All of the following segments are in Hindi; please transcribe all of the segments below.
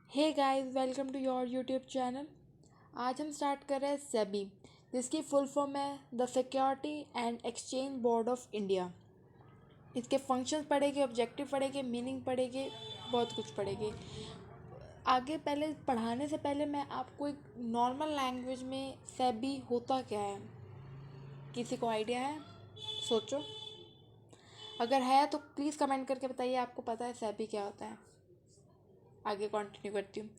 Hey guys, welcome to your YouTube channel. आज हम स्टार्ट कर रहे हैं सेबी, जिसकी फुल फॉर्म है the Securities and Exchange Board of India. इसके फंक्शंस पढ़ेंगे, ऑब्जेक्टिव पढ़ेंगे, मीनिंग पढ़ेंगे, बहुत कुछ पढ़ेंगे। आगे पहले पढ़ाने से पहले मैं आपको एक नॉर्मल लैंग्वेज में सेबी होता क्या है, किसी को आइडिया है? सोचो। अगर है तो प्लीज़ कमेंट करके बताइए आपको पता है सेबी क्या होता है। आगे कंटिन्यू करती हूँ।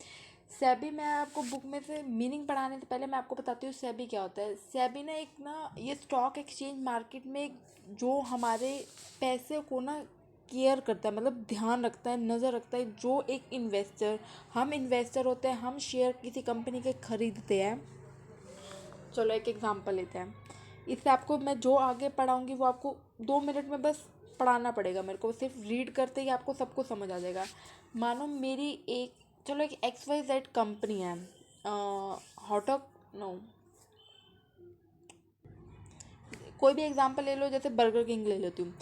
सेबी मैं आपको बुक में से मीनिंग पढ़ाने से पहले मैं आपको बताती हूँ सेबी क्या होता है। सेबी ना एक ना ये स्टॉक एक्सचेंज मार्केट में जो हमारे पैसे को ना केयर करता है, मतलब ध्यान रखता है, नज़र रखता है। जो एक इन्वेस्टर, हम इन्वेस्टर होते हैं, हम शेयर किसी कंपनी के खरीदते हैं। चलो एक एग्जांपल लेते हैं। इससे आपको मैं जो आगे पढ़ाऊँगी वो आपको 2 मिनट में बस पढ़ाना पड़ेगा। मेरे को सिर्फ रीड करते ही आपको सब कुछ समझ आ जाएगा। मानो मेरी एक, चलो एक XYZ कंपनी है, हॉटक, नो, कोई भी एग्जांपल ले लो, जैसे बर्गर किंग ले लेती हूँ।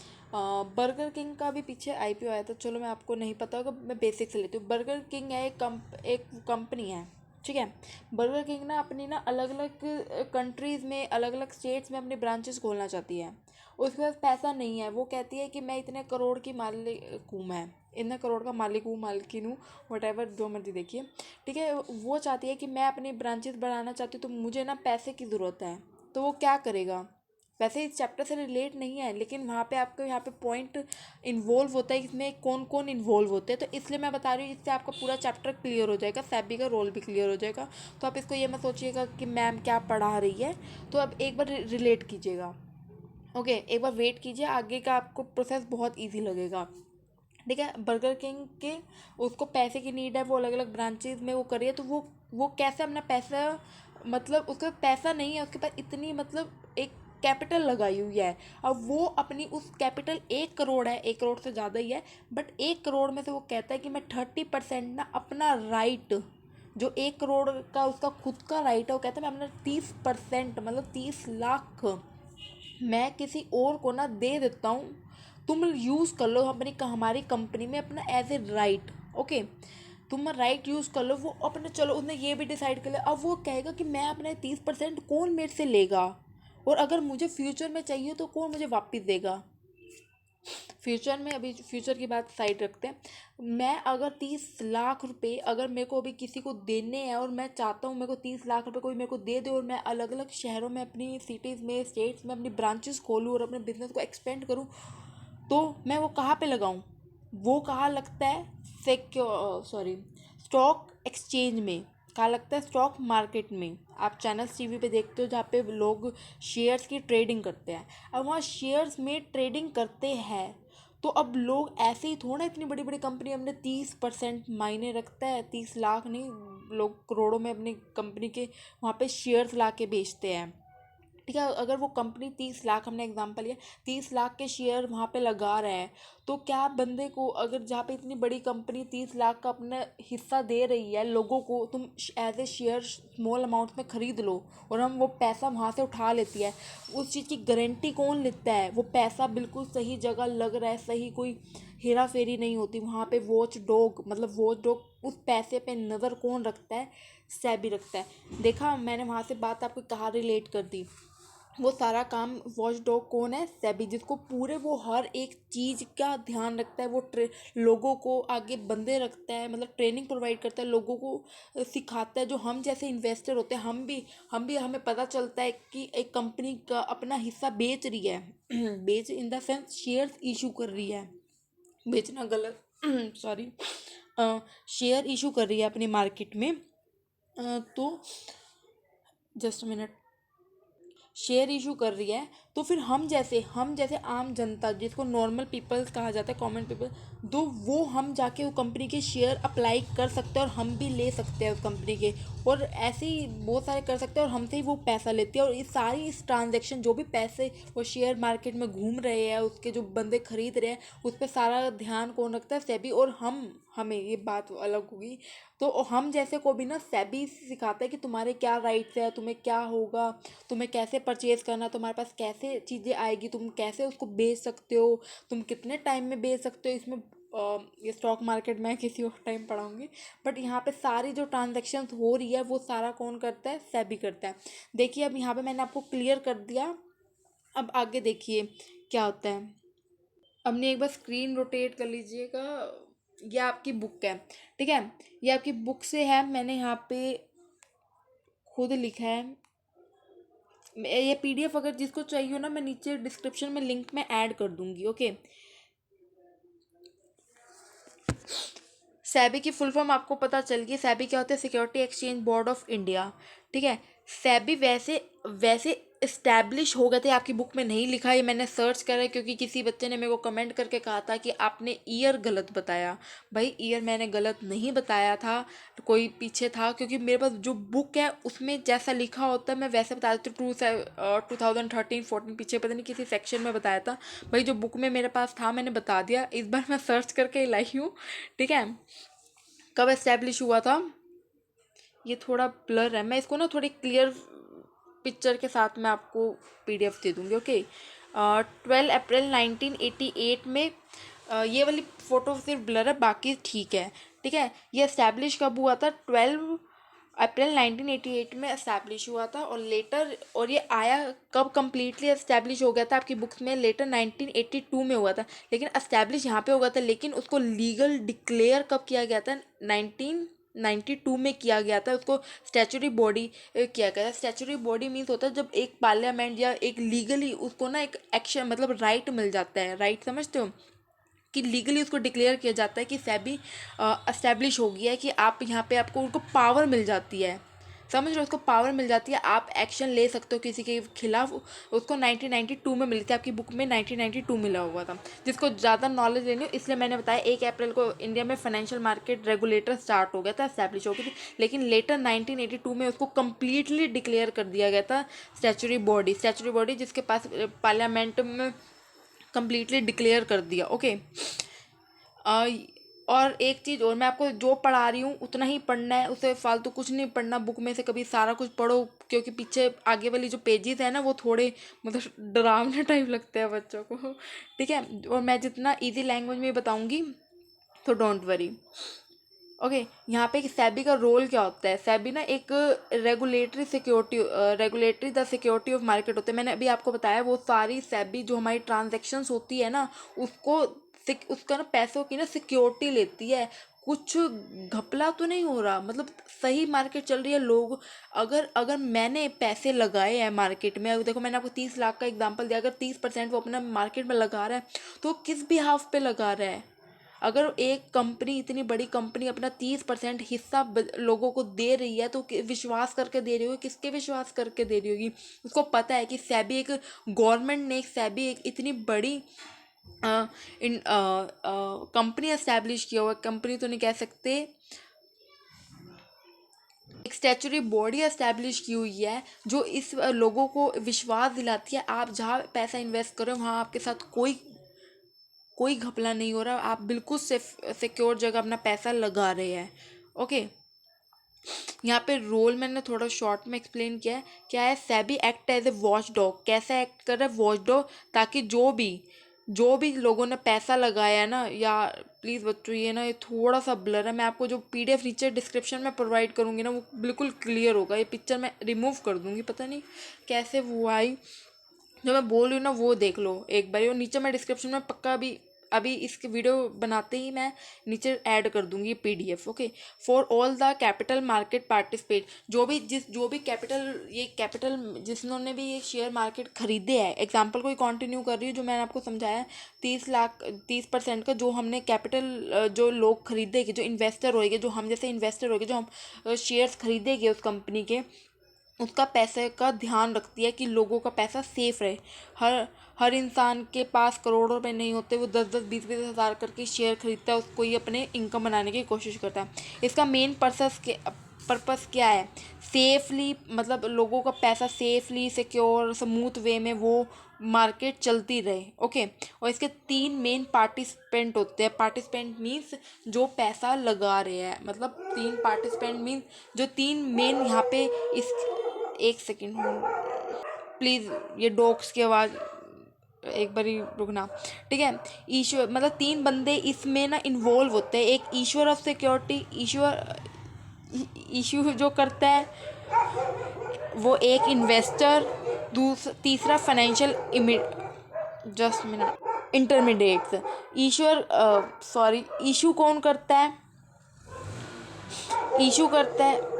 बर्गर किंग का भी पीछे IPO आया था। चलो मैं आपको नहीं पता होगा, मैं बेसिक से लेती हूँ। बर्गर किंग है एक कंपनी है, ठीक है। बर्गर किंग ना अपनी ना अलग अलग कंट्रीज़ में, अलग अलग स्टेट्स में अपनी ब्रांचेस खोलना चाहती है। उसके पास पैसा नहीं है। वो कहती है कि मैं इतने करोड़ की मालिक हूँ, मैं इतने करोड़ का मालिक हूँ, मालकिन हूँ, वट जो मर्जी देखिए, ठीक है। वो चाहती है कि मैं अपनी ब्रांचेस बढ़ाना चाहती हूँ, तो मुझे ना पैसे की ज़रूरत है। तो वो क्या करेगा? वैसे इस चैप्टर से रिलेट नहीं है, लेकिन वहाँ पे आपको यहाँ पे पॉइंट इन्वॉल्व होता है, इसमें कौन कौन इन्वॉल्व होते हैं, तो इसलिए मैं बता रही हूँ। इससे आपका पूरा चैप्टर क्लियर हो जाएगा, सेबी का रोल भी क्लियर हो जाएगा। तो आप इसको ये मत सोचिएगा कि मैम क्या पढ़ा रही है। तो अब एक बार रिलेट कीजिएगा, ओके। एक बार वेट कीजिए, आगे का आपको प्रोसेस बहुत ईजी लगेगा, ठीक है। बर्गर किंग के, उसको पैसे की नीड है, वो अलग अलग ब्रांचेज में वो कर रही है। तो वो कैसे अपना पैसा, मतलब उसका पैसा नहीं है उसके पास इतनी, मतलब एक कैपिटल लगाई हुई है। अब वो अपनी उस कैपिटल 1 करोड़ है, 1 करोड़ से ज़्यादा ही है, बट 1 करोड़ में से वो कहता है कि मैं 30% ना अपना राइट, जो 1 करोड़ का उसका खुद का राइट है, वो कहता है मैं अपना 30%, मतलब 30 लाख मैं किसी और को ना दे देता हूँ। तुम यूज़ कर लो अपनी हमारी कंपनी में अपना एज ए राइट, ओके। तुम राइट यूज़ कर लो। वो अपने, चलो उसने ये भी डिसाइड कर लिया। अब वो कहेगा कि मैं अपने 30% कौन मेरे से लेगा, और अगर मुझे फ्यूचर में चाहिए तो कौन मुझे वापस देगा। फ्यूचर में, अभी फ्यूचर की बात साइड रखते हैं। मैं अगर 30 लाख रुपए अगर मेरे को अभी किसी को देने हैं, और मैं चाहता हूँ मेरे को 30 लाख रुपए कोई मेरे को दे दे, और मैं अलग अलग शहरों में, अपनी सिटीज़ में, स्टेट्स में अपनी ब्रांचेस खोलूँ और अपने बिजनेस को एक्सपेंड करूँ, तो मैं वो कहाँ पे लगाऊँ? वो कहाँ लगता है? सिक्योर, सॉरी, स्टॉक एक्सचेंज में। कहाँ लगता है? स्टॉक मार्केट में। आप चैनल्स टीवी पे देखते हो जहाँ पे लोग शेयर्स की ट्रेडिंग करते हैं। अब वहाँ शेयर्स में ट्रेडिंग करते हैं, तो अब लोग ऐसे ही थोड़ा, इतनी बड़ी बड़ी कंपनी अपने 30% मायने रखता है, 30 लाख नहीं, लोग करोड़ों में अपनी कंपनी के वहाँ पे शेयर्स ला के बेचते हैं, ठीक है। अगर वो कंपनी 30 लाख, हमने एग्जांपल लिया, 30 लाख के शेयर वहाँ पे लगा रहा है, तो क्या बंदे को, अगर जहाँ पे इतनी बड़ी कंपनी 30 लाख का अपना हिस्सा दे रही है लोगों को, तुम as a share small amount में खरीद लो, और हम वो पैसा वहाँ से उठा लेती है, उस चीज़ की गारंटी कौन लेता है? वो पैसा बिल्कुल सही जगह लग रहा है, सही, कोई हेरा फेरी नहीं होती वहाँ पे। वॉच डॉग, मतलब वॉच डॉग उस पैसे पे नज़र कौन रखता है? सेबी रखता है। देखा, मैंने वहाँ से बात आपको कहाँ रिलेट कर दी। वो सारा काम वॉच डॉग कौन है? सेबी, जिसको पूरे वो हर एक चीज़ का ध्यान रखता है। वो लोगों को आगे बंदे रखता है, मतलब ट्रेनिंग प्रोवाइड करता है, लोगों को सिखाता है। जो हम जैसे इन्वेस्टर होते हैं, हम भी हमें पता चलता है कि एक कंपनी का अपना हिस्सा बेच रही है बेच in the sense shares issue कर रही है, बेचना गलत सॉरी, शेयर इशू कर रही है अपनी मार्केट में। तो जस्ट मिनट, शेयर इशू कर रही है, तो फिर हम जैसे आम जनता, जिसको नॉर्मल पीपल्स कहा जाता है, कॉमन पीपल, तो वो हम जाके वो कंपनी के शेयर अप्लाई कर सकते हैं, और हम भी ले सकते हैं उस कंपनी के, और ऐसे ही बहुत सारे कर सकते हैं, और हमसे ही वो पैसा लेते हैं। और इस ट्रांजेक्शन, जो भी पैसे वो शेयर मार्केट में घूम रहे हैं, उसके जो बंदे खरीद रहे हैं, उस पर सारा ध्यान कौन रखता है? सेबी। और हमें ये बात अलग होगी, तो हम जैसे को भी ना सेबी सिखाता है कि तुम्हारे क्या राइट्स है, तुम्हें क्या होगा, तुम्हें कैसे परचेज करना, तुम्हारे पास कैसे चीज़ें आएगी, तुम कैसे उसको बेच सकते हो, तुम कितने टाइम में बेच सकते हो। इसमें ये स्टॉक मार्केट मैं किसी और टाइम पढ़ाऊँगी। बट यहाँ पे सारी जो ट्रांजेक्शन्स हो रही है वो सारा कौन करता है, सेबी करता है। देखिए अब यहाँ पे मैंने आपको क्लियर कर दिया, अब आगे देखिए क्या होता है। अपनी एक बार स्क्रीन रोटेट कर लीजिएगा। ये आपकी बुक है, ठीक है, ये आपकी बुक से है, मैंने यहाँ पे खुद लिखा है। ये पीडीएफ अगर जिसको चाहिए हो ना, मैं नीचे डिस्क्रिप्शन में लिंक में ऐड कर दूंगी, ओके। सेबी की फुल फॉर्म आपको पता चल गई। सेबी क्या होता है, security exchange Board of India, ठीक है। सेबी वैसे वैसे इस्टेब्लिश हो गए थे, आपकी बुक में नहीं लिखा, ये मैंने सर्च करा क्योंकि किसी बच्चे ने मेरे को कमेंट करके कहा था कि आपने ईयर गलत बताया। भाई ईयर मैंने गलत नहीं बताया था, कोई पीछे था, क्योंकि मेरे पास जो बुक है उसमें जैसा लिखा होता है मैं वैसे बता देती हूँ। 2013-14 पीछे पता नहीं किसी सेक्शन में बताया था। भाई जो बुक में मेरे पास था मैंने बता दिया, इस बार मैं सर्च करके लाई हूँ, ठीक है। कब एस्टेब्लिश हुआ था, ये थोड़ा ब्लर है, मैं इसको ना थोड़ी क्लियर पिक्चर के साथ मैं आपको पीडीएफ दे दूँगी, ओके। 12 अप्रैल 1988 में, ये वाली फ़ोटो सिर्फ ब्लर है, बाकी ठीक है, ठीक है। ये एस्टैब्लिश कब हुआ था, 12 अप्रैल 1988 में एस्टैब्लिश हुआ था। और लेटर, और ये आया कब कम्प्लीटली एस्टैब्लिश हो गया था आपकी बुक्स में, लेटर 1982 में हुआ था। लेकिन एस्टैब्लिश यहाँ पे होगा था, लेकिन उसको लीगल डिक्लेयर कब किया गया था, 1992 में किया गया था। उसको स्टैचुटरी बॉडी किया गया था। स्टैचुटरी बॉडी मीन्स होता है जब एक पार्लियामेंट या एक लीगली उसको ना एक एक्शन मतलब राइट मिल जाता है, राइट समझते हो, कि लीगली उसको डिक्लेयर किया जाता है कि सेबी एस्टेब्लिश हो गया है, कि आप यहाँ पे आपको उनको पावर मिल जाती है, समझ रहे हो, उसको पावर मिल जाती है, आप एक्शन ले सकते हो किसी के खिलाफ। उसको 1992 में मिली थी, आपकी बुक में 1992 मिला हुआ था। जिसको ज़्यादा नॉलेज लेनी हो इसलिए मैंने बताया, 1 अप्रैल को इंडिया में फाइनेंशियल मार्केट रेगुलेटर स्टार्ट हो गया था, एस्टैब्लिश हो गई थी। लेकिन लेटर 1982 में उसको कम्प्लीटली डिक्लेयर कर दिया गया था स्टैचुटरी बॉडी जिसके पास पार्लियामेंट में कम्प्लीटली डिक्लेयर कर दिया, ओके। और एक चीज़ और, मैं आपको जो पढ़ा रही हूँ उतना ही पढ़ना है, उससे फालतू कुछ नहीं पढ़ना बुक में से, कभी सारा कुछ पढ़ो, क्योंकि पीछे आगे वाली जो पेजेस है ना वो थोड़े मतलब डरावने टाइप लगते हैं बच्चों को, ठीक है। और मैं जितना इजी लैंग्वेज में बताऊँगी तो डोंट वरी, ओके। यहाँ पे सेबी का रोल क्या होता है, सेबी ना एक regulatory the security of market होते हैं। मैंने अभी आपको बताया वो सारी सेबी जो हमारी ट्रांजेक्शन्स होती है ना उसको उसका ना पैसों की ना सिक्योरिटी लेती है। कुछ घपला तो नहीं हो रहा, मतलब सही मार्केट चल रही है। लोग अगर अगर मैंने पैसे लगाए हैं मार्केट में, देखो मैंने आपको 30 लाख का एग्जांपल दिया, अगर 30% वो अपना मार्केट में लगा रहा है तो किस भी हाफ पे लगा रहा है। अगर एक कंपनी, इतनी बड़ी कंपनी अपना 30% हिस्सा लोगों को दे रही है तो विश्वास करके दे रही होगी, किसके विश्वास करके दे रही होगी। उसको पता है कि सेबी एक गवर्नमेंट ने, सेबी एक इतनी बड़ी इन कंपनी एस्टैब्लिश किया हुआ, कंपनी तो नहीं कह सकते, एक स्टैचुटरी बॉडी एस्टैब्लिश की हुई है जो इस लोगों को विश्वास दिलाती है आप जहाँ पैसा इन्वेस्ट करो वहाँ आपके साथ कोई घपला नहीं हो रहा, आप बिल्कुल सिक्योर जगह अपना पैसा लगा रहे हैं, ओके। यहाँ पे रोल मैंने थोड़ा शॉर्ट में एक्सप्लेन किया है। क्या है, SEBI act as a watch dog, कैसे एक्ट कर रहा है, वॉच डॉग, ताकि जो भी लोगों ने पैसा लगाया है ना, या प्लीज़ बच्चों ये ना ये थोड़ा सा ब्लर है, मैं आपको जो पीडीएफ नीचे डिस्क्रिप्शन में प्रोवाइड करूँगी ना वो बिल्कुल क्लियर होगा। ये पिक्चर मैं रिमूव कर दूँगी, पता नहीं कैसे वो आई, जो मैं बोल रही हूँ ना वो देख लो एक बार। और नीचे मैं डिस्क्रिप्शन में पक्का अभी इसके वीडियो बनाते ही मैं नीचे ऐड कर दूंगी PDF, okay. For all the capital market participate, जो भी कैपिटल जिन्होंने भी ये शेयर मार्केट खरीदे हैं, एग्जांपल को कंटिन्यू कर रही हूँ जो मैंने आपको समझाया, 30% का जो हमने कैपिटल जो लोग खरीदेंगे, जो इन्वेस्टर होएंगे, जो हम जैसे इन्वेस्टर होएंगे, जो हम शेयर्स खरीदेंगे उस कंपनी के, उसका पैसे का ध्यान रखती है कि लोगों का पैसा सेफ रहे। हर हर इंसान के पास करोड़ों रुपए नहीं होते, वो 10-10 20-20 हज़ार करके शेयर खरीदता है, उसको ही अपने इनकम बनाने की कोशिश करता है। इसका मेन पर्पस क्या है, सेफली, मतलब लोगों का पैसा सेफली सिक्योर स्मूथ वे में वो मार्केट चलती रहे, ओके। और इसके 3 मेन पार्टिसिपेंट होते हैं। पार्टिसिपेंट मीन्स जो पैसा लगा रहे हैं, मतलब 3 पार्टिसिपेंट मीन्स जो 3 मेन यहाँ पे इस, एक सेकेंड प्लीज़, ये डॉग्स की आवाज़ एक बारी रुकना, ठीक है। ईश्वर मतलब 3 बंदे इसमें ना इन्वॉल्व होते हैं। एक ईश्वर ऑफ सिक्योरिटी, इशू जो करता है वो एक इन्वेस्टर, तीसरा फाइनेंशियल जस्ट मिनट इंटरमीडिएट्स। ईश्वर सॉरी इशू कौन करता है? इशू करता है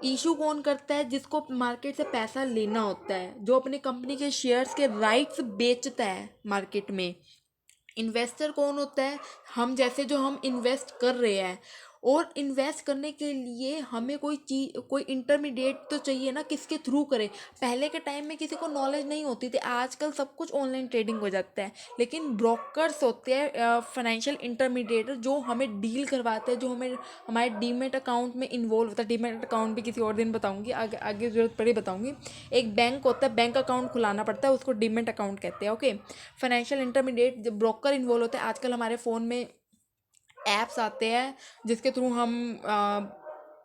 इशू कौन करता है? जिसको मार्केट से पैसा लेना होता है, जो अपनी कंपनी के शेयर्स के राइट्स बेचता है मार्केट में। इन्वेस्टर कौन होता है? हम जैसे जो हम इन्वेस्ट कर रहे हैं, और इन्वेस्ट करने के लिए हमें कोई चीज, कोई इंटरमीडिएट तो चाहिए ना, किसके थ्रू करें। पहले के टाइम में किसी को नॉलेज नहीं होती थी, आजकल सब कुछ ऑनलाइन ट्रेडिंग हो जाता है। लेकिन ब्रोकर्स होते हैं, फाइनेंशियल इंटरमीडिएटर, जो हमें डील करवाते हैं, जो हमें हमारे डीमेट अकाउंट में इन्वॉल्व होता है। डीमेट अकाउंट भी किसी और दिन बताऊंगी, आगे आगे जरूरत पड़ी बताऊंगी। एक बैंक होता है, बैंक अकाउंट खुलाना पड़ता है, उसको डीमेट अकाउंट कहते हैं, ओके। फाइनेंशियल इंटरमीडिएट जब ब्रोकर इन्वॉल्व होते हैं, आजकल हमारे फ़ोन में ऐप्स आते हैं जिसके थ्रू हम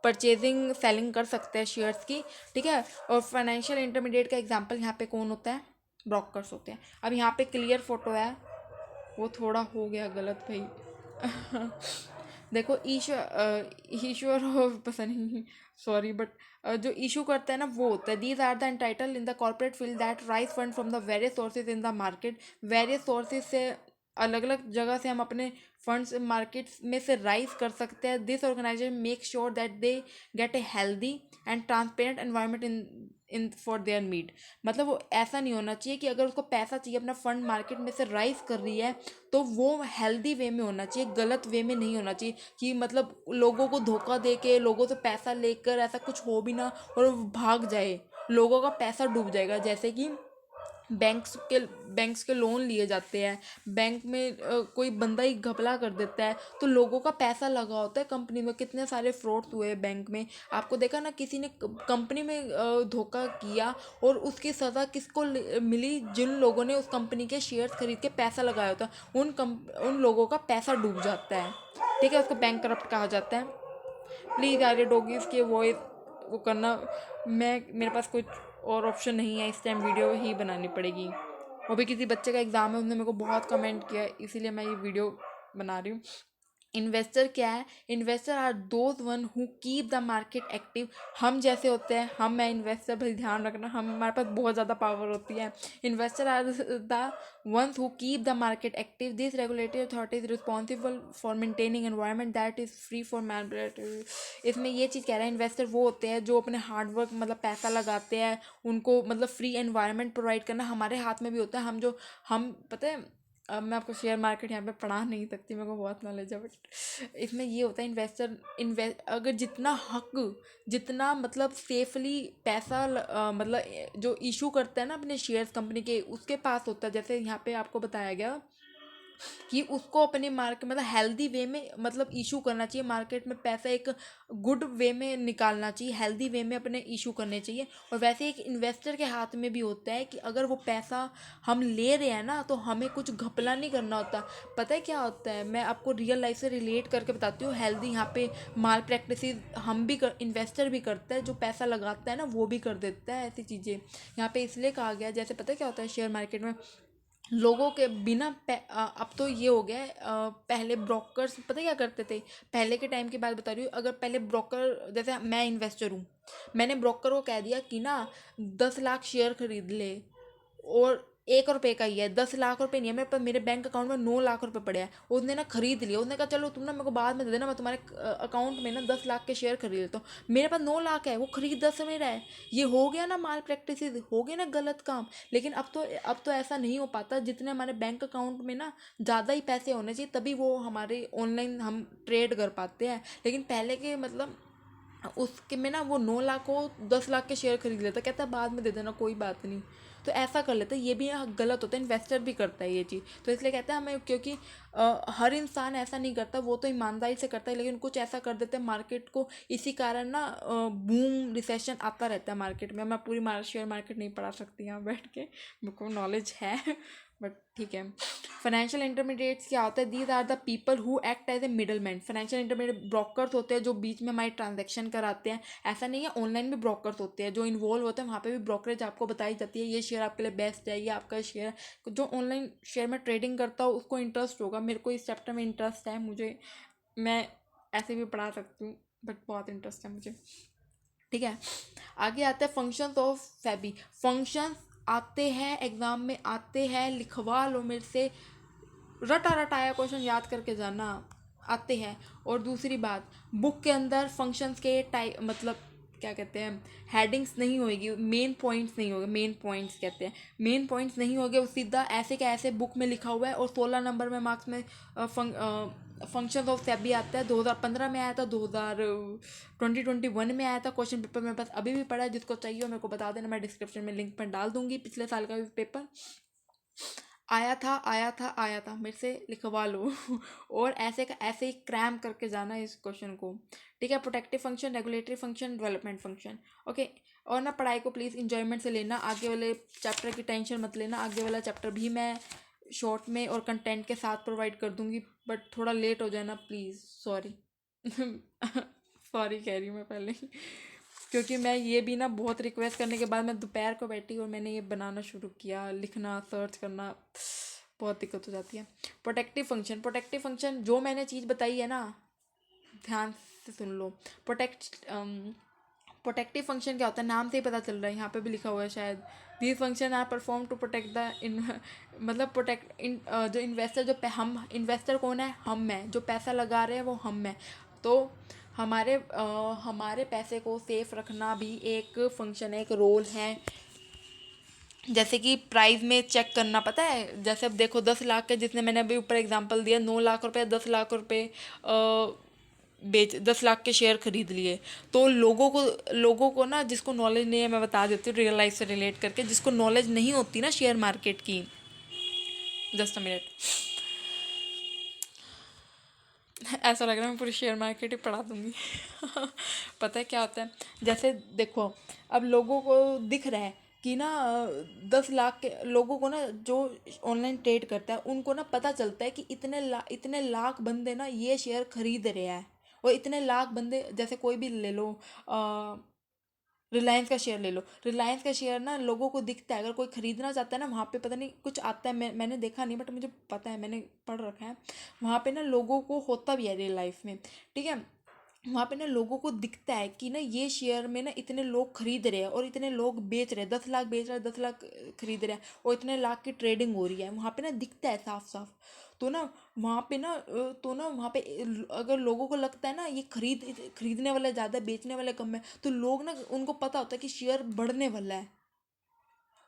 परचेजिंग सेलिंग कर सकते हैं शेयर्स की, ठीक है। और फाइनेंशियल इंटरमीडिएट का एग्जांपल यहाँ पे कौन होता है? ब्रोकर्स होते हैं। अब यहाँ पे क्लियर फोटो है, वो थोड़ा हो गया गलत भाई। देखो ईश्वर हो पसंद नहीं, सॉरी, बट जो इशू करता है ना वो होता है। These are the entitle in the corporate field that raise fund from the various sources in the market. Various sources से, अलग अलग जगह से हम अपने फंड्स मार्केट में से राइज कर सकते हैं। This organization make sure that they get a healthy and transparent environment in for their need. मतलब वो ऐसा नहीं होना चाहिए कि अगर उसको पैसा चाहिए, अपना फंड मार्केट में से राइज कर रही है, तो वो हेल्दी वे में होना चाहिए, गलत वे में नहीं होना चाहिए कि मतलब लोगों को धोखा दे के, लोगों से पैसा लेकर ऐसा कुछ हो भी ना और वो भाग जाए, लोगों का पैसा डूब जाएगा। जैसे कि बैंक्स के लोन लिए जाते हैं, बैंक में कोई बंदा ही घपला कर देता है, तो लोगों का पैसा लगा होता है कंपनी में। कितने सारे फ्रॉड हुए बैंक में, आपको देखा ना, किसी ने कंपनी में धोखा किया और उसकी सज़ा किसको मिली? जिन लोगों ने उस कंपनी के शेयर्स खरीद के पैसा लगाया होता है, उन लोगों का पैसा डूब जाता है, ठीक है। उसको बैंक करप्ट कहा जाता है। प्लीज़ यार ये डॉगीज़ की वॉइस वो करना, मेरे पास कुछ और ऑप्शन नहीं है, इस टाइम वीडियो ही बनानी पड़ेगी। वो भी किसी बच्चे का एग्ज़ाम है, उसने मेरे को बहुत कमेंट किया है, इसीलिए मैं ये वीडियो बना रही हूँ। इन्वेस्टर क्या है? Investor are those one who keep the market active. हम जैसे होते हैं, मैं इन्वेस्टर, भाई ध्यान रखना, हमारे पास बहुत ज़्यादा पावर होती है। Investor are the ones who keep the market active. This regulatory authority is responsible for maintaining environment that is free for manipulation. इसमें ये चीज़ कह रहा है, इन्वेस्टर वो होते हैं जो अपने हार्डवर्क मतलब पैसा लगाते हैं, उनको मतलब फ्री एनवायरनमेंट प्रोवाइड करना हमारे हाथ में भी होता है। हम पता है, अब मैं आपको शेयर मार्केट यहाँ पे पढ़ा नहीं सकती, मेरे को बहुत नॉलेज है, बट इसमें ये होता है, अगर जितना मतलब सेफली पैसा मतलब जो इशू करता है ना अपने शेयर्स कंपनी के, उसके पास होता है। जैसे यहाँ पे आपको बताया गया कि उसको अपने मार्केट मतलब हेल्दी वे में मतलब इशू करना चाहिए, मार्केट में पैसा एक गुड वे में निकालना चाहिए, हेल्दी वे में अपने इशू करने चाहिए। और वैसे एक इन्वेस्टर के हाथ में भी होता है कि अगर वो पैसा हम ले रहे हैं ना, तो हमें कुछ घपला नहीं करना होता। पता है क्या होता है, मैं आपको रियल लाइफ से रिलेट करके बताती हूँ। हेल्दी यहाँ पे माल प्रैक्टिस हम भी इन्वेस्टर भी करता है, जो पैसा लगाता है ना वो भी कर देता है ऐसी चीज़ें। यहाँ पे इसलिए कहा गया, जैसे पता है क्या होता है शेयर मार्केट में, लोगों के बिना अब तो ये हो गया है, पहले ब्रोकर्स पता क्या करते थे? पहले के टाइम की बात बता रही हूँ। अगर पहले ब्रोकर, जैसे मैं इन्वेस्टर हूँ, मैंने ब्रोकर को कह दिया कि ना 10 लाख शेयर खरीद ले, और 1 रुपये का ही है, 10 लाख रुपये नहीं है मेरे पास, मेरे बैंक अकाउंट में 9 लाख रुपये पड़े हैं। उसने ना खरीद लिया, उसने कहा चलो तुम ना मेरे को बाद में दे देना, मैं तुम्हारे अकाउंट में ना 10 लाख के शेयर खरीद लेता हूँ। मेरे पास 9 लाख है, वो खरीद 10 में रहा है। ये हो गया ना माल प्रैक्टिस, हो गया ना गलत काम। लेकिन अब तो ऐसा नहीं हो पाता। जितने हमारे बैंक अकाउंट में ना ज़्यादा ही पैसे होने चाहिए, तभी वो हमारे ऑनलाइन हम ट्रेड कर पाते हैं। लेकिन पहले के मतलब उसके में ना वो 9 लाख को 10 लाख के शेयर खरीद लेता, कहता है बाद में दे देना कोई बात नहीं। तो ऐसा कर लेते हैं, ये भी गलत होता है। इन्वेस्टर भी करता है ये चीज़, तो इसलिए कहते हैं हमें, क्योंकि हर इंसान ऐसा नहीं करता, वो तो ईमानदारी से करता है, लेकिन कुछ ऐसा कर देते हैं मार्केट को। इसी कारण ना बूम रिसेशन आता रहता है मार्केट में। मैं पूरी शेयर मार्केट नहीं पढ़ा सकती यहाँ बैठ के, मेरे को नॉलेज है। बट ठीक है। फाइनेंशियल इंटरमीडिएट्स क्या होता है? These are the people who act as a middle man. Financial intermediate brokers होते हैं जो बीच में हमारी ट्रांजेक्शन कराते हैं। ऐसा नहीं है, ऑनलाइन भी ब्रोकर्स होते हैं जो इन्वॉल्व होते हैं, वहाँ पे भी ब्रोकरेज आपको बताई जाती है, ये शेयर आपके लिए बेस्ट है, ये आपका शेयर। जो ऑनलाइन शेयर में ट्रेडिंग करता हो उसको इंटरेस्ट होगा। मेरे को इस चैप्टर में इंटरेस्ट है, मुझे, मैं ऐसे भी पढ़ा सकती हूँ, बट बहुत इंटरेस्ट है मुझे। ठीक है, आगे आते हैं फंक्शंस ऑफ सेबी। फंक्शंस आते हैं एग्जाम में, आते हैं, लिखवा लो मेरे से, रटा रटाया क्वेश्चन याद करके जाना, आते हैं। और दूसरी बात, बुक के अंदर फंक्शंस के टाइप मतलब क्या कहते हैं, हेडिंग्स नहीं होगी, मेन पॉइंट्स नहीं होंगे, मेन पॉइंट्स कहते हैं, मेन पॉइंट्स नहीं होंगे, वो सीधा ऐसे का ऐसे बुक में लिखा हुआ है। और 16 नंबर में मार्क्स में फंक्शंस ऑफ सेबी आता है। 2015 में आया था, 2021 में आया था। क्वेश्चन पेपर मेरे पास अभी भी पड़ा है, जिसको चाहिए हो मेरे को बता देना, मैं डिस्क्रिप्शन में लिंक पर डाल दूंगी। पिछले साल का भी पेपर आया था, आया था, आया था, मेरे से लिखवा लो। और ऐसे का ऐसे ही क्रैम करके जाना इस क्वेश्चन को। ठीक है, protective function, regulatory function, development function. Okay, और ना पढ़ाई को प्लीज़ इंजॉयमेंट से लेना, आगे वाले चैप्टर की टेंशन मत लेना। आगे वाला चैप्टर भी मैं शॉर्ट में और कंटेंट के साथ प्रोवाइड कर दूंगी, बट थोड़ा लेट हो जाना प्लीज़, सॉरी। सॉरी कह रही हूँ मैं पहले ही, क्योंकि मैं ये भी ना बहुत रिक्वेस्ट करने के बाद मैं दोपहर को बैठी और मैंने ये बनाना शुरू किया, लिखना, सर्च करना, बहुत दिक्कत हो जाती है। प्रोटेक्टिव फंक्शन, प्रोटेक्टिव फंक्शन जो मैंने चीज़ बताई है ना, ध्यान से सुन लो। प्रोटेक्टिव फंक्शन क्या होता है, नाम से ही पता चल रहा है, यहाँ पे भी लिखा हुआ है शायद। These function are perform to protect the in, मतलब प्रोटेक्ट इन, जो इन्वेस्टर, हम इन्वेस्टर कौन है, हम हैं, जो पैसा लगा रहे हैं वो हम हैं। तो हमारे पैसे को सेफ रखना भी एक फंक्शन है, एक रोल है। जैसे कि प्राइस में चेक करना, पता है, जैसे अब देखो 10 लाख के, जिसने मैंने अभी ऊपर एग्जांपल दिया, 9 लाख रुपए, 10 लाख रुपए बेच, 10 लाख के शेयर खरीद लिए। तो लोगों को ना, जिसको नॉलेज नहीं है, मैं बता देती हूँ रियल लाइफ से रिलेट करके, जिसको नॉलेज नहीं होती ना शेयर मार्केट की, जस्ट अ मिनट, ऐसा लग रहा है मैं पूरी शेयर मार्केट ही पढ़ा दूंगी। पता है क्या होता है, जैसे देखो, अब लोगों को दिख रहा है कि ना 10 लाख के लोगों को ना, जो ऑनलाइन ट्रेड करता है उनको ना पता चलता है कि इतने लाख बंदे ना ये शेयर खरीद रहे हैं। और इतने लाख बंदे, जैसे कोई भी ले लो, रिलायंस का शेयर ले लो। रिलायंस का शेयर ना लोगों को दिखता है, अगर कोई खरीदना चाहता है ना, वहाँ पे पता नहीं कुछ आता है, मैंने देखा नहीं, बट मुझे पता है, मैंने पढ़ रखा है। वहाँ पे ना लोगों को होता भी है रियल लाइफ में, ठीक है। वहाँ पे ना लोगों को दिखता है कि ना ये शेयर में ना इतने लोग खरीद रहे हैं और इतने लोग बेच रहे हैं, 10 लाख बेच रहे हैं, 10 लाख खरीद रहे हैं, और इतने लाख की ट्रेडिंग हो रही है, वहाँ पे ना दिखता है साफ साफ। तो ना वहाँ पे ना वहाँ पे अगर लोगों को लगता है ना ये खरीदने वाला ज़्यादा, बेचने वाले कम है, तो लोग ना, उनको पता होता है कि शेयर बढ़ने वाला है,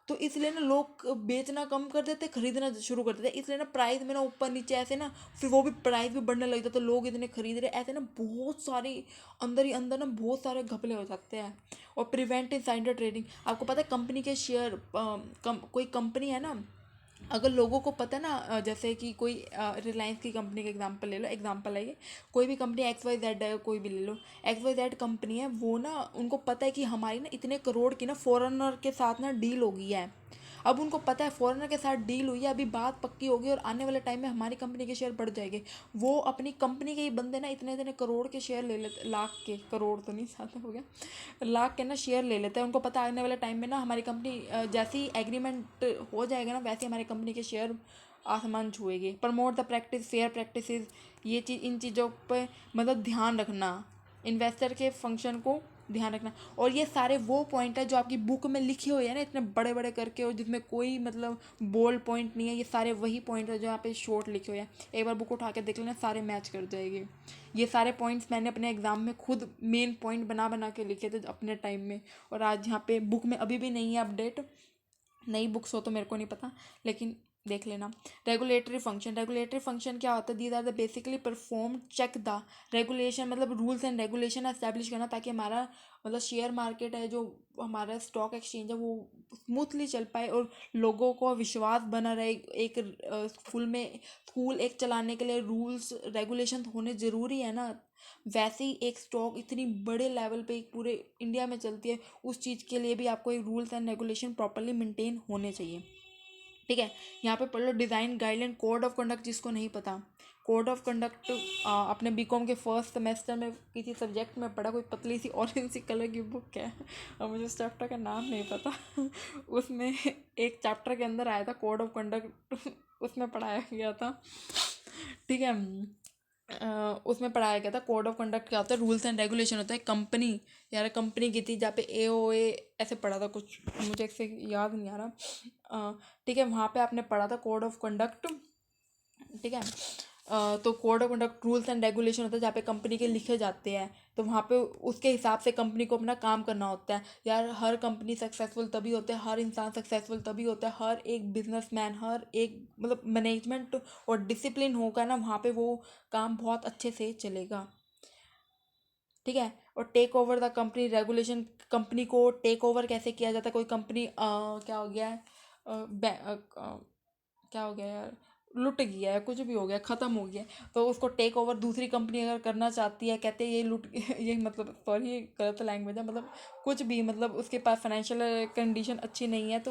तो इसलिए ना लोग बेचना कम कर देते, खरीदना शुरू कर देते, इसलिए ना प्राइस में ना ऊपर नीचे ऐसे ना, फिर वो भी प्राइस भी बढ़ने लगता, तो लोग इतने खरीद रहे, ऐसे ना बहुत सारी, अंदर ही अंदर ना बहुत सारे घपले हो जाते हैं। और प्रिवेंट इनसाइडर ट्रेडिंग, आपको पता है कंपनी के शेयर, कोई कंपनी है ना, अगर लोगों को पता है ना, जैसे कि कोई रिलायंस की कंपनी का एग्जांपल ले लो, एग्जांपल है ये, कोई भी कंपनी XYZ है, कोई भी ले लो, XYZ कंपनी है, वो ना, उनको पता है कि हमारी ना इतने करोड़ की ना फॉरेनर के साथ ना डील हो गई है। अब उनको पता है फॉरेनर के साथ डील हुई है, अभी बात पक्की होगी और आने वाले टाइम में हमारी कंपनी के शेयर बढ़ जाएंगे। वो अपनी कंपनी के ही बंदे ना इतने इतने करोड़ के शेयर ले लेते, लाख के, करोड़ तो नहीं, साथ में हो गया, लाख के ना शेयर ले लेते हैं। उनको पता है आने वाले टाइम में ना हमारी कंपनी, जैसे ही एग्रीमेंट हो जाएगा ना, वैसे ही हमारी कंपनी के शेयर आसमान छुएंगे। Promote the practice, fair practices, ये चीज़, इन चीज़ों पे मतलब ध्यान रखना, इन्वेस्टर के फंक्शन को ध्यान रखना। और ये सारे वो पॉइंट है जो आपकी बुक में लिखे हुए हैं ना, इतने बड़े बड़े करके, और जिसमें कोई मतलब बोल्ड पॉइंट नहीं है, ये सारे वही पॉइंट है जो यहाँ पे शॉर्ट लिखे हुए हैं। एक बार बुक उठा के देख लेना, सारे मैच कर जाएंगे। ये सारे पॉइंट्स मैंने अपने एग्जाम में खुद मेन पॉइंट बना बना के लिखे थे अपने टाइम में, और आज यहाँ पे बुक में अभी भी नहीं है अपडेट, नई बुक्स हो तो मेरे को नहीं पता, लेकिन देख लेना। रेगुलेटरी फंक्शन, रेगुलेटरी फंक्शन क्या होता है, these are the basically perform check the regulation, मतलब रूल्स एंड रेगुलेशन एस्टैब्लिश करना, ताकि हमारा मतलब शेयर मार्केट है, जो हमारा स्टॉक एक्सचेंज है, वो स्मूथली चल पाए और लोगों को विश्वास बना रहे। एक स्कूल एक चलाने के लिए रूल्स रेगुलेशन होने ज़रूरी है ना, वैसे ही एक स्टॉक इतनी बड़े लेवल पे एक पूरे इंडिया में चलती है, उस चीज़ के लिए भी आपको एक rules and regulation properly maintain होने चाहिए। ठीक है। यहाँ पे पढ़ लो design guideline code of conduct, जिसको नहीं पता कोड ऑफ कंडक्ट अपने बीकॉम के फर्स्ट सेमेस्टर में किसी सब्जेक्ट में पढ़ा, कोई पतली सी ऑरेंज सी कलर की बुक है और मुझे उस चैप्टर का नाम नहीं पता उसमें एक चैप्टर के अंदर आया था कोड ऑफ कंडक्ट उसमें पढ़ाया गया था। ठीक है। उसमें पढ़ाया गया था कोड ऑफ कंडक्ट क्या होता है, रूल्स एंड रेगुलेशन होता है। कंपनी, यार कंपनी की थी जहाँ पे AOA ऐसे पढ़ा था कुछ, मुझे एक से याद नहीं आ रहा। ठीक है, वहाँ पे आपने पढ़ा था कोड ऑफ कंडक्ट। ठीक है। तो code of conduct rules and regulation होता है जहाँ पे कंपनी के लिखे जाते हैं, तो वहाँ पे उसके हिसाब से कंपनी को अपना काम करना होता है। यार हर कंपनी सक्सेसफुल तभी होते हैं, हर इंसान सक्सेसफुल तभी होता है, हर एक बिजनेसमैन, हर एक मतलब मैनेजमेंट और डिसिप्लिन होगा ना, वहाँ पे वो काम बहुत अच्छे से चलेगा। ठीक है। और take over the company regulation, company को टेक ओवर कैसे किया जाता है। कोई कंपनी क्या हो गया है, क्या हो गया यार, लुट गया है, कुछ भी हो गया, ख़त्म हो गया, तो उसको टेक ओवर दूसरी कंपनी अगर करना चाहती है, कहते हैं ये लुट ये मतलब सॉरी गलत लैंग्वेज है, मतलब कुछ भी, मतलब उसके पास फाइनेंशियल कंडीशन अच्छी नहीं है,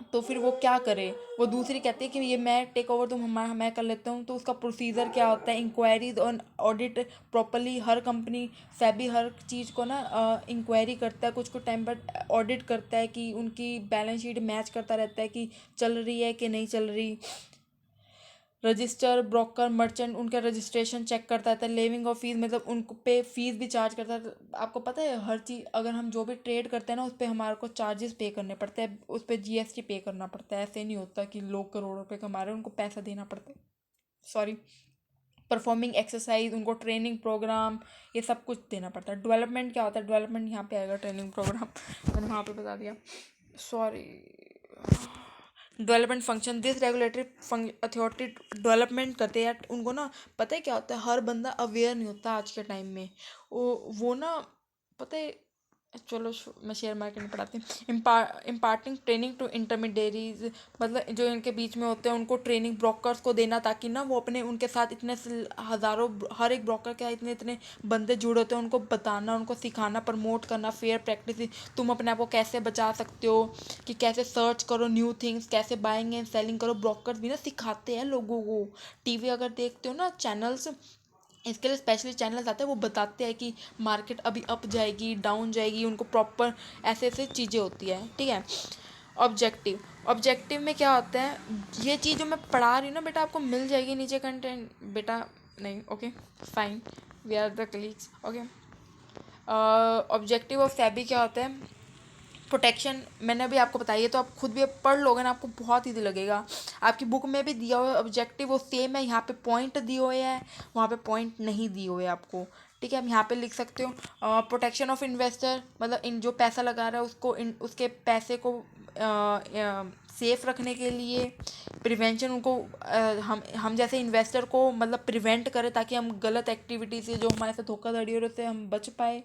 तो फिर वो क्या करे, वो दूसरी कहती है कि ये मैं टेक ओवर तुम मैं कर लेता हूँ, तो उसका प्रोसीजर क्या होता है, इंक्वायरीज और ऑडिट प्रॉपरली, हर कंपनी सेबी हर चीज़ को ना इंक्वायरी करता है, कुछ कुछ टाइम पर ऑडिट करता है कि उनकी बैलेंस शीट मैच करता रहता है कि चल रही है कि नहीं चल रही। रजिस्टर ब्रोकर मर्चेंट उनका रजिस्ट्रेशन चेक करता था, लेविंग ऑफ फीस मतलब उनको पे फीस भी चार्ज करता था। आपको पता है हर चीज़, अगर हम जो भी ट्रेड करते हैं ना उस पर हमारे को चार्जेस पे करने पड़ते हैं, उस पर GST पे करना पड़ता है। ऐसे नहीं होता कि लोग करोड़ों रुपये कमा रहे हैं उनको पैसा देना पड़ता है, सॉरी। परफॉर्मिंग एक्सरसाइज, उनको ट्रेनिंग प्रोग्राम, ये सब कुछ देना पड़ता है। डेवलपमेंट क्या होता है, डेवलपमेंट यहाँ पे आएगा, ट्रेनिंग प्रोग्राम मैंने वहाँ पे बता दिया, sorry. Development function, this regulatory authority development करते हैं यार, उनको ना पता है क्या होता है, हर बंदा अवेयर नहीं होता आज के टाइम में, वो ना पता है, चलो मैं शेयर मार्केट में पढ़ाती हूँ। इम्पार्टिंग ट्रेनिंग टू इंटरमीडियरीज, मतलब जो इनके बीच में होते हैं उनको ट्रेनिंग ब्रोकर्स को देना, ताकि ना वो अपने उनके साथ इतने हज़ारों, हर एक ब्रोकर के इतने इतने बंदे जुड़े होते हैं, उनको बताना, उनको सिखाना, प्रमोट करना, फेयर प्रैक्टिस, तुम अपने आप को कैसे बचा सकते हो, कि कैसे सर्च करो न्यू थिंग्स, कैसे बाइंग एंड सेलिंग करो। ब्रोकर्स भी ना सिखाते हैं लोगों को, टीवी अगर देखते हो ना चैनल्स, इसके लिए स्पेशली चैनल्स आते हैं, वो बताते हैं कि मार्केट अभी अप जाएगी डाउन जाएगी, उनको प्रॉपर ऐसे ऐसे चीज़ें होती है। ठीक है। ऑब्जेक्टिव, ऑब्जेक्टिव में क्या होता है, ये चीज़ जो मैं पढ़ा रही हूँ ना बेटा, आपको मिल जाएगी नीचे कंटेंट बेटा, नहीं okay fine, we are the colleagues okay. Objective of SEBI क्या होता है, प्रोटेक्शन, मैंने अभी आपको बताइए, तो आप खुद भी पढ़ लोगे ना, आपको बहुत ईजी लगेगा। आपकी बुक में भी दिया हुआ है ऑब्जेक्टिव, वो सेम है, यहाँ पे पॉइंट दिए हुए हैं, वहाँ पे पॉइंट नहीं दिए हुए आपको। ठीक है, आप यहाँ पे लिख सकते हो प्रोटेक्शन ऑफ इन्वेस्टर, मतलब इन जो पैसा लगा रहा है उसको, उसके पैसे को सेफ रखने के लिए। प्रिवेंशन, उनको हम जैसे इन्वेस्टर को मतलब प्रिवेंट करें, ताकि हम गलत एक्टिविटी से जो हमारे साथ धोखाधड़ी हो रही है उससे हम बच पाए।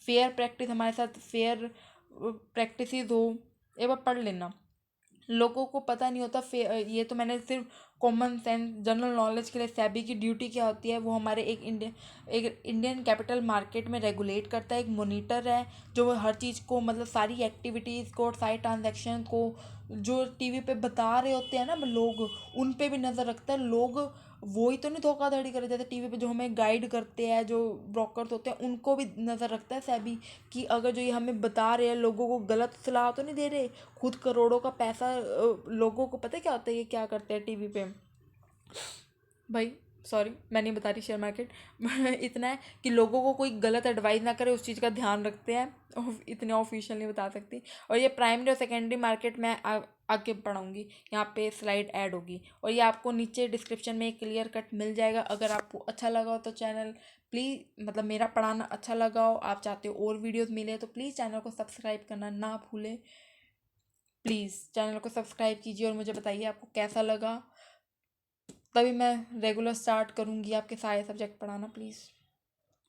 फेयर प्रैक्टिस, हमारे साथ फेयर प्रैक्टिसेस हो, एक बार पढ़ लेना। लोगों को पता नहीं होता, ये तो मैंने सिर्फ कॉमन सेंस जनरल नॉलेज के लिए, सेबी की ड्यूटी क्या होती है, वो हमारे एक इंडियन कैपिटल मार्केट में रेगुलेट करता है, एक मॉनिटर है जो हर चीज़ को, मतलब सारी एक्टिविटीज़ को, सारी ट्रांजैक्शन को जो टीवी पे बता रहे होते हैं ना लोग, उन पे भी नज़र रखता है। लोग वो ही तो नहीं धोखाधड़ी करे, जैसे टीवी पे जो हमें गाइड करते हैं जो ब्रोकर्स होते हैं, उनको भी नज़र रखता है सेबी, कि अगर जो ये हमें बता रहे हैं लोगों को गलत सलाह तो नहीं दे रहे, खुद करोड़ों का पैसा लोगों को पता है क्या होता है, ये क्या करते हैं टीवी पे भाई, सॉरी मैं नहीं बता रही शेयर मार्केट इतना है कि लोगों को कोई गलत एडवाइस ना करे, उस चीज़ का ध्यान रखते हैं। इतने ऑफिशियल नहीं बता सकती। और ये प्राइमरी और सेकेंडरी मार्केट में आगे पढ़ाऊँगी, यहाँ पे स्लाइड ऐड होगी, और ये आपको नीचे डिस्क्रिप्शन में क्लियर कट मिल जाएगा। अगर आपको अच्छा लगा हो तो चैनल प्लीज़, मतलब मेरा पढ़ाना अच्छा लगा हो, आप चाहते हो और वीडियोज़ मिले, तो प्लीज़ चैनल को सब्सक्राइब करना ना भूलें। प्लीज़ चैनल को सब्सक्राइब कीजिए और मुझे बताइए आपको कैसा लगा, तभी मैं रेगुलर स्टार्ट करूँगी आपके सारे सब्जेक्ट पढ़ाना। Please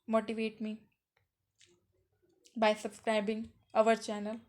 motivate me by subscribing our channel.